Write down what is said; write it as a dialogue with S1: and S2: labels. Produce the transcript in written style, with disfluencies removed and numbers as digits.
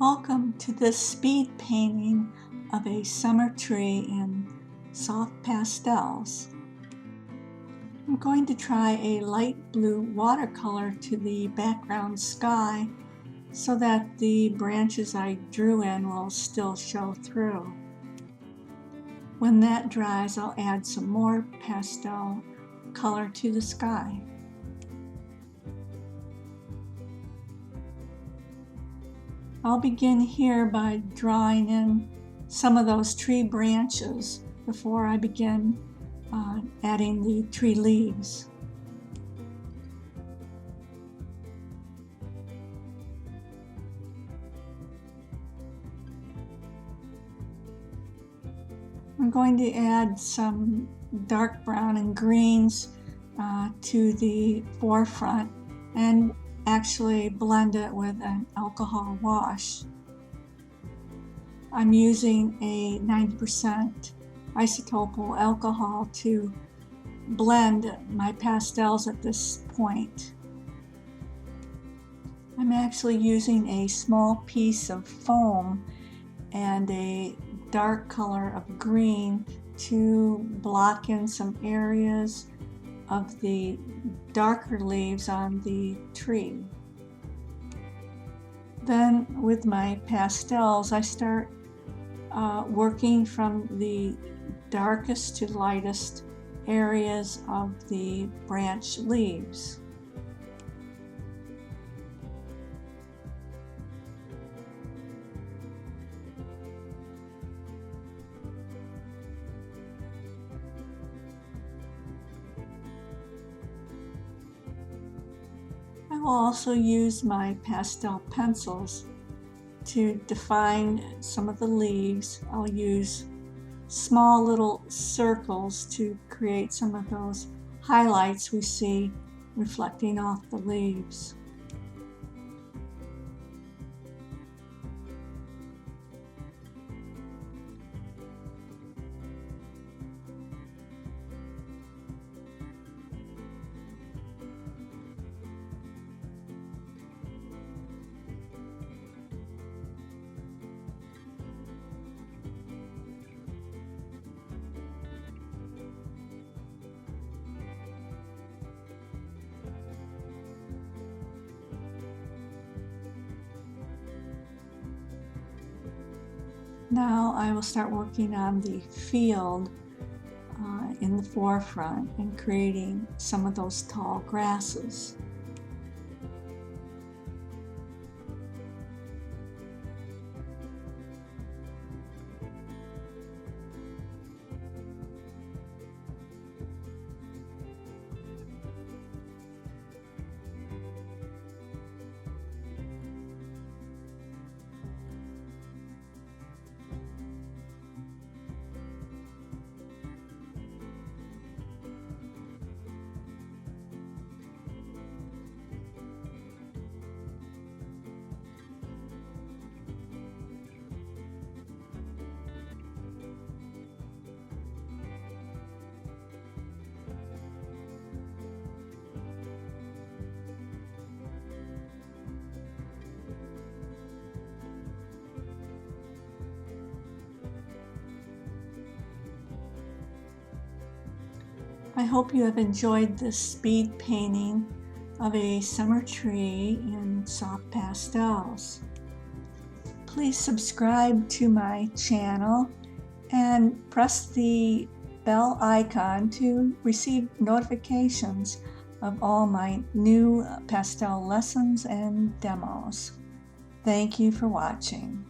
S1: Welcome to this speed painting of a summer tree in soft pastels. I'm going to try a light blue watercolor to the background sky so that the branches I drew in will still show through. When that dries, I'll add some more pastel color to the sky. I'll begin here by drawing in some of those tree branches before I begin adding the tree leaves. I'm going to add some dark brown and greens to the forefront and actually blend it with an alcohol wash. I'm using a 90% isopropyl alcohol to blend my pastels at this point. I'm actually using a small piece of foam and a dark color of green to block in some areas of the darker leaves on the tree. Then with my pastels, I start working from the darkest to lightest areas of the branch leaves. I will also use my pastel pencils to define some of the leaves. I'll use small little circles to create some of those highlights we see reflecting off the leaves. Now I will start working on the field in the forefront and creating some of those tall grasses. I hope you have enjoyed this speed painting of a summer tree in soft pastels. Please subscribe to my channel and press the bell icon to receive notifications of all my new pastel lessons and demos. Thank you for watching.